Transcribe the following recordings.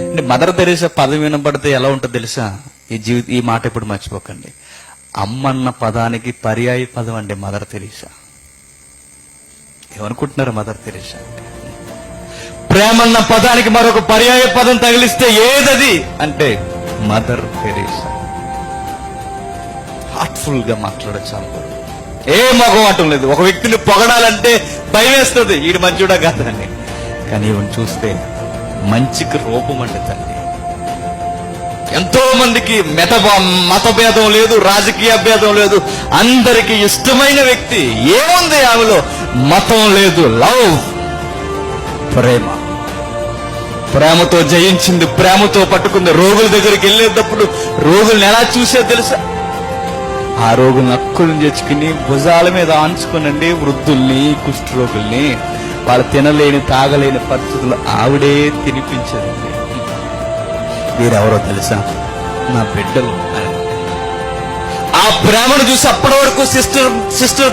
అంటే mother Teresa పదం వినబడితే ఎలా ఉంటుందో తెలుసా? ఈ మాట ఇప్పుడు మర్చిపోకండి. అమ్మన్న పదానికి పర్యాయ పదం అండి మదర్ తెరీసా. ఏమనుకుంటున్నారు మదర్ తెరీసా అంటే? ప్రేమన్న పదానికి మరొక పర్యాయ పదం తగిలిస్తే ఏదది అంటే మదర్ తెరీసా. హార్ట్ఫుల్ గా మాట్లాడచ్చు అందరూ, ఏ మొగమాటం లేదు. ఒక వ్యక్తిని పొగడాలంటే భయం వేస్తుంది, ఈడు మంచిడా కాదని. కానీ ఈవెన్ చూస్తే మంచికి రూపం అండి తల్లి. ఎంతో మందికి మతభేదం లేదు, రాజకీయ భేదం లేదు, అందరికి ఇష్టమైన వ్యక్తి. ఏముంది ఆమెలో? మతం లేదు, లవ్, ప్రేమ. ప్రేమతో జయించింది, ప్రేమతో పట్టుకుంది. రోగుల దగ్గరికి వెళ్ళేటప్పుడు రోగుల్ని ఎలా చూసే తెలుసా? ఆ రోగుల్ని అక్కులను తెచ్చుకుని భుజాల మీద ఆంచుకునండి వృద్ధుల్ని, కుష్ఠరోగుల్ని. వాళ్ళు తినలేని తాగలేని పరిస్థితులు ఆవిడే తినిపించదండి. వీరెవరో తెలుసా? నా బిడ్డలు. ఆ ప్రేమను చూసి అప్పటి వరకు సిస్టర్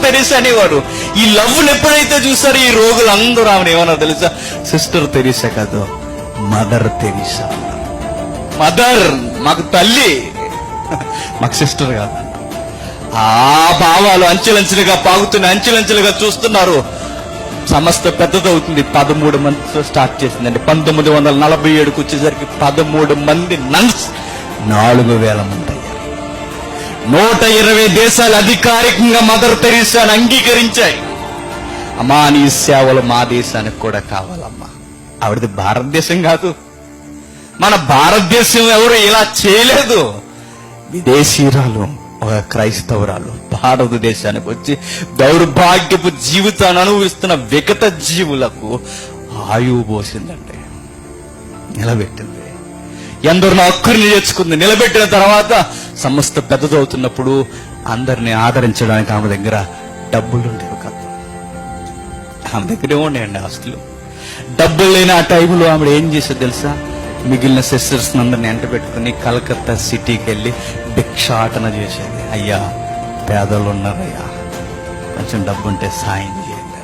తెరీసా అనేవారు. ఈ లవ్ని ఎప్పుడైతే చూసారో ఈ రోగులందరూ ఆమెను ఏమన్నా తెలుసా? సిస్టర్ తెరీసా కాదు, మదర్ తెరీసా. మదర్, మాకు తల్లి, మాకు సిస్టర్ కాదు. ఆ భావాలు అంచెలంచెలుగా పాగుతున్నాయి, అంచెలంచెలుగా చూస్తున్నారు. సంస్థ పెద్దదవుతుంది. 13 మందితో స్టార్ట్ చేసిందండి. 1947కు వచ్చేసరికి 13 మంది నన్స్ 4,000 మంది అయ్యారు. 120 దేశాలు అధికారికంగా మదర్ తెరీసాను అంగీకరించాయి. అమ్మా, నీ సేవలు మా దేశానికి కూడా కావాలమ్మా. ఆవిడది భారతదేశం కాదు, మన భారతదేశం ఎవరు ఇలా చేయలేదు. విదేశీరాలు, ఒక క్రైస్తవురాలు భారతదేశానికి వచ్చి దౌర్భాగ్యపు జీవితాన్ని అనుభవిస్తున్న వికట జీవులకు ఆయువు పోసిందండి, నిలబెట్టింది. ఎందరినో హక్కుని తెచ్చుకుంది, నిలబెట్టిన తర్వాత సంస్థ పెద్దదవుతున్నప్పుడు అందరినీ ఆదరించడానికి ఆమె దగ్గర డబ్బులు ఉండేవి కాదు. ఆమె దగ్గరే ఉండేయండి ఆస్తులు. డబ్బులు లేని ఆ టైంలో ఆమె ఏం చేసేది తెలుసా? మిగిలిన సిస్టర్స్ అందరిని ఎంట పెట్టుకుని కలకత్తా సిటీకి వెళ్ళి భిక్షాటన చేసేది. అయ్యా, పేదలు ఉన్నారయ్యా, కొంచెం డబ్బు ఉంటే సాయం చేయండి.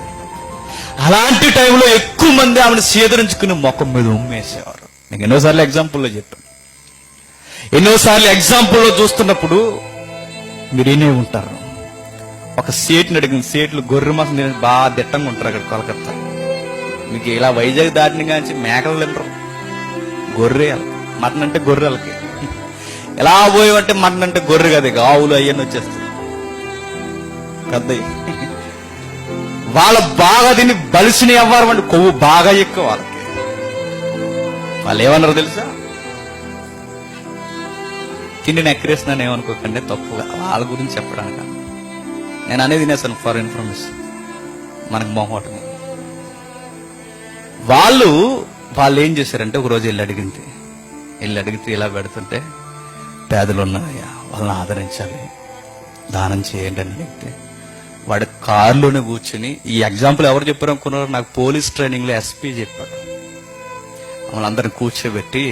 అలాంటి టైంలో ఎక్కువ మంది ఆమెను సేదరించుకుని ముఖం మీద ఉమ్మేసేవారు. నేను ఎన్నోసార్లు ఎగ్జాంపుల్లో చెప్పాను. ఎన్నోసార్లు ఎగ్జాంపుల్లో చూస్తున్నప్పుడు మీరు ఏనే ఉంటారు. ఒక సేట్ని అడిగిన, సేట్లు గొర్రె మాసం బాగా దిట్టంగా ఉంటారు అక్కడ కలకత్తా. మీకు ఇలా వైజాగ్ దాటిని కానీ మేకలు తింటారు. గొర్రె మటన్ అంటే గొర్రెలకి ఎలా పోయామంటే మటన్ అంటే గొర్రె కదా, ఆవులు అయ్యని వచ్చేస్తాయి పెద్దవి. వాళ్ళ బాగా తిని బలిసిని అవ్వారు అంటే కొవ్వు బాగా ఎక్కువ వాళ్ళకి. వాళ్ళు ఏమన్నారు తెలుసా? తిండిని ఎక్కరేస్తున్నాను ఏమనుకోకండి, తప్పుగా వాళ్ళ గురించి చెప్పడానికి నేను అనేది తినేసాను. ఫర్ ఇన్ఫర్మేషన్, మనకు మొహమాటం. వాళ్ళు ఏం చేశారంటే ఒకరోజు వెళ్ళి అడిగితే ఇలా పెడుతుంటే, పేదలు ఉన్నారయ్యా, వాళ్ళని ఆదరించాలి, దానం చేయండి అని అడిగితే వాడి కారులోనే కూర్చుని, ఈ ఎగ్జాంపుల్ ఎవరు చెప్పారు అనుకున్నారు? నాకు పోలీస్ ట్రైనింగ్ లో ఎస్పీ చెప్పాడు. మమ్మల్ని అందరిని కూర్చోబెట్టి,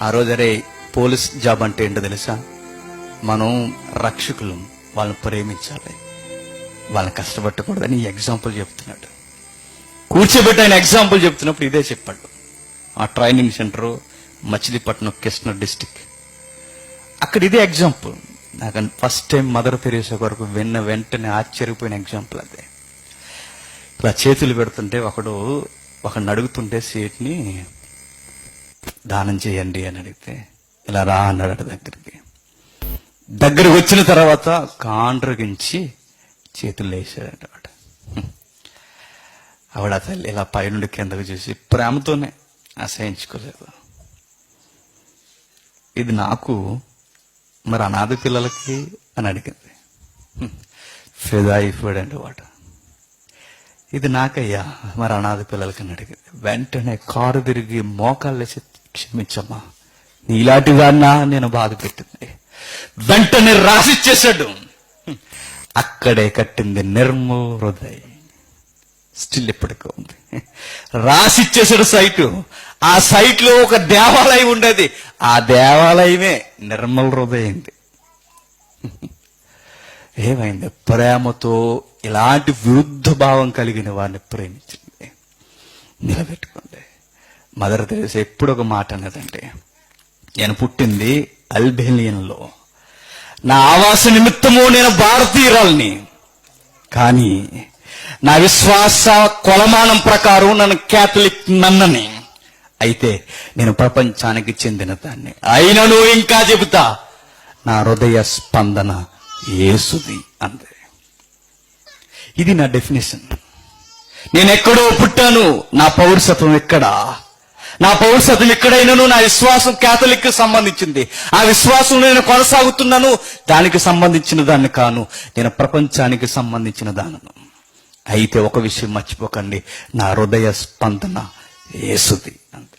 ఆ రోజు అరే పోలీస్ జాబ్ అంటే ఏంటో తెలుసా? మనం రక్షకులు, వాళ్ళని ప్రేమించాలి, వాళ్ళని కష్టపట్టకూడదని ఈ ఎగ్జాంపుల్ చెప్తున్నాడు. కూర్చోబెట్టి ఆయన ఎగ్జాంపుల్ చెప్తున్నప్పుడు ఇదే చెప్పాడు. ఆ training centre Machilipatnam, Krishna district. అక్కడ ఇదే ఎగ్జాంపుల్. నాకు ఫస్ట్ టైం మదర్ తెరీసా కొరకు విన్న వెంటనే ఆశ్చర్యపోయిన ఎగ్జాంపుల్ అదే. ఇలా చేతులు పెడుతుంటే ఒకడు అడుగుతుంటే సీట్ని దానం చేయండి అని అడిగితే, ఇలా రా అన్నాడు దగ్గరికి వచ్చిన తర్వాత కాండ్రగించి చేతులు వేసాడు. ఆవిడ తల్లి ఇలా పైనుండి కిందకు చూసి ప్రేమతోనే అసహించుకోలేదు. ఇది నాకు, మరి అనాథ పిల్లలకి అని అడిగింది. ఫిదా అయిపోయాడండి వాడు. ఇది నాకయ్యా, మరి అనాథ పిల్లలకి అని అడిగింది. వెంటనే కారు తిరిగి మోకాళ్ళేసి, క్షమించమ్మా, నీలాంటి వాడినా నేను బాధ పెట్టింది. వెంటనే రాసిచ్చేశాడు. అక్కడే కట్టింది నిర్మల్ హృదయ్. స్టిల్ ఇప్పటికీ ఉంది. రాసిచ్చేసాడు సైటు. ఆ సైట్ లో ఒక దేవాలయం ఉండేది. ఆ దేవాలయమే నిర్మల్ హృదయింది. ఏమైంది? ప్రేమతో ఇలాంటి విరుద్ధ భావం కలిగిన వారిని ప్రేమించండి, నిలబెట్టుకోండి. మదర్ తెరేసా ఎప్పుడు ఒక మాట అన్నదంటే, నేను పుట్టింది అల్బేనియన్లో, నా ఆవాస నిమిత్తము నేను భారతీయురాల్ని, కానీ నా విశ్వాస కొలమానం ప్రకారం నన్ను క్యాథలిక్ నన్నని, అయితే నేను ప్రపంచానికి చెందిన దాన్ని. అయినను ఇంకా చెబుతా, నా హృదయ స్పందన యేసుది అంతే. ఇది నా డెఫినేషన్. నేను ఎక్కడో పుట్టాను, నా పౌరసత్వం ఎక్కడా, నా పౌరసత్వం ఎక్కడైనాను నా విశ్వాసం క్యాథలిక్ కి సంబంధించింది. ఆ విశ్వాసం నేను కొనసాగుతున్నాను, దానికి సంబంధించిన దాన్ని కాను, నేను ప్రపంచానికి సంబంధించిన దానను. అయితే ఒక విషయం మర్చిపోకండి, నా హృదయ స్పందన యేసుది అంతే.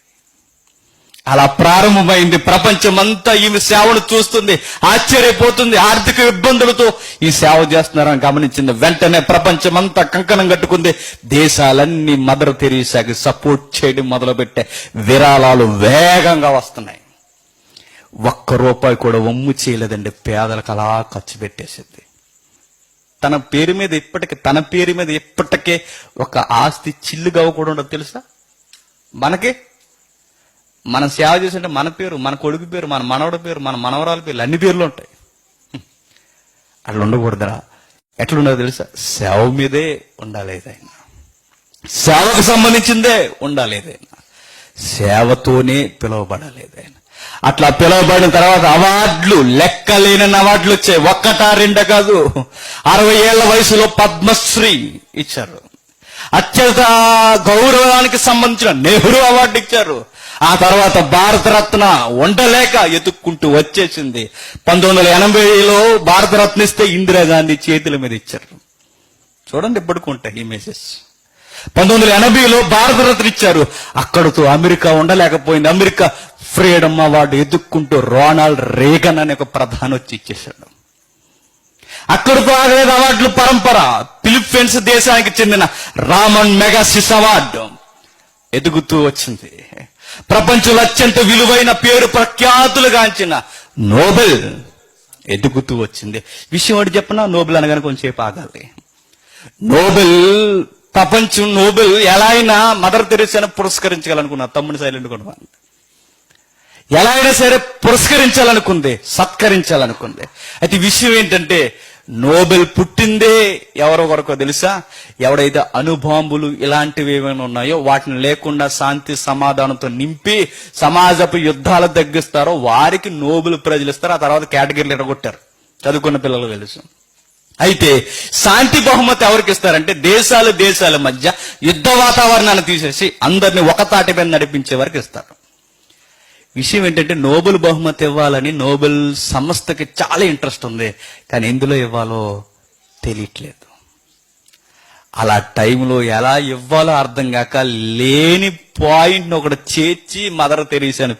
అలా ప్రారంభమైంది. ప్రపంచమంతా ఈమె సేవను చూస్తుంది, ఆశ్చర్యపోతుంది. ఆర్థిక ఇబ్బందులతో ఈ సేవ చేస్తున్నారని గమనించింది. వెంటనే ప్రపంచమంతా కంకణం కట్టుకుంది. దేశాలన్నీ మదర్ తెరీసాకి సపోర్ట్ చేయడం మొదలుపెట్టే, విరాళాలు వేగంగా వస్తున్నాయి. ₹1 కూడా వమ్ము చేయలేదండి, పేదలకు అలా ఖర్చు పెట్టేసింది. తన పేరు మీద ఇప్పటికే ఒక ఆస్తి చిల్లుగా కూడా ఉండదు తెలుసా మనకి. మనం సేవ చేస్తుంటే మన పేరు, మన కొడుకు పేరు, మన మనవడి పేరు, మన మనవరాల పేర్లు, అన్ని పేర్లు ఉంటాయి. అట్లా ఉండకూడదురా. ఎట్లుండదు తెలుసా? సేవ మీదే ఉండాలి ఏదైనా, సేవకు సంబంధించిందే ఉండాలి ఏదైనా, సేవతోనే పిలువబడాలి ఏదైనా. అట్లా పిలువబడిన తర్వాత అవార్డులు, లెక్కలేని అవార్డులు వచ్చాయి. 1, 2 కాదు, 60 ఏళ్ల వయసులో పద్మశ్రీ ఇచ్చారు. అత్యంత గౌరవానికి సంబంధించిన నెహ్రూ అవార్డు ఇచ్చారు. ఆ తర్వాత భారతరత్న ఉండలేక ఎత్తుక్కుంటూ వచ్చేసింది. 1980లో భారతరత్న ఇస్తే ఇందిరాగాంధీ చేతుల మీద ఇచ్చారు. చూడండి ఇప్పటికుంటాయి ఈ మెసేజ్. 1980లో భారతరత్న ఇచ్చారు. అక్కడితో అమెరికా ఉండలేకపోయింది. అమెరికా ఫ్రీడమ్ అవార్డు ఎదుక్కుంటూ రొనాల్డ్ రేగన్ అనే ఒక ప్రధాని వచ్చి ఇచ్చేశాడు. అక్కడితో ఆగలేదు అవార్డుల పరంపర. ఫిలిప్పీన్స్ దేశానికి చెందిన రామన్ మెగాసిస్ అవార్డు ఎదుగుతూ వచ్చింది. ప్రపంచంలో అత్యంత విలువైన పేరు ప్రఖ్యాతులుగాంచిన నోబెల్ ఎదుగుతూ వచ్చింది. విషయం ఒకటి చెప్పనా, నోబెల్ అనగానే కొంచెంసేపు ఆగాలి. నోబెల్ ఎలా అయినా మదర్ తెరీసాను పురస్కరించాలనుకున్నా. తమ్ముని సైలెంట్ కూడా ఎలా అయినా సరే పురస్కరించాలనుకుంది, సత్కరించాలనుకుంది. అయితే విషయం ఏంటంటే, నోబెల్ పుట్టిందే ఎవరో కొరకో తెలుసా? ఎవడైతే అణుబాంబులు ఇలాంటివి ఏమైనా ఉన్నాయో వాటిని లేకుండా శాంతి సమాధానంతో నింపి సమాజపు యుద్ధాలు తగ్గిస్తారో వారికి నోబెల్ ప్రైజులు ఇస్తారు. ఆ తర్వాత కేటగిరీలు ఎడగొట్టారు, చదువుకున్న పిల్లలు తెలుసు. అయితే శాంతి బహుమతి ఎవరికి ఇస్తారంటే, దేశాల మధ్య యుద్ధ వాతావరణాన్ని తీసేసి అందరినీ ఒక తాటి మీద నడిపించే వరకు ఇస్తారు. విషయం ఏంటంటే, నోబెల్ బహుమతి ఇవ్వాలని నోబెల్ సంస్థకి చాలా ఇంట్రెస్ట్ ఉంది, కానీ ఎందులో ఇవ్వాలో తెలియట్లేదు. అలా టైంలో ఎలా ఇవ్వాలో అర్థం కాక లేని పాయింట్ని ఒకటి చేర్చి మదర్ తెరీసాను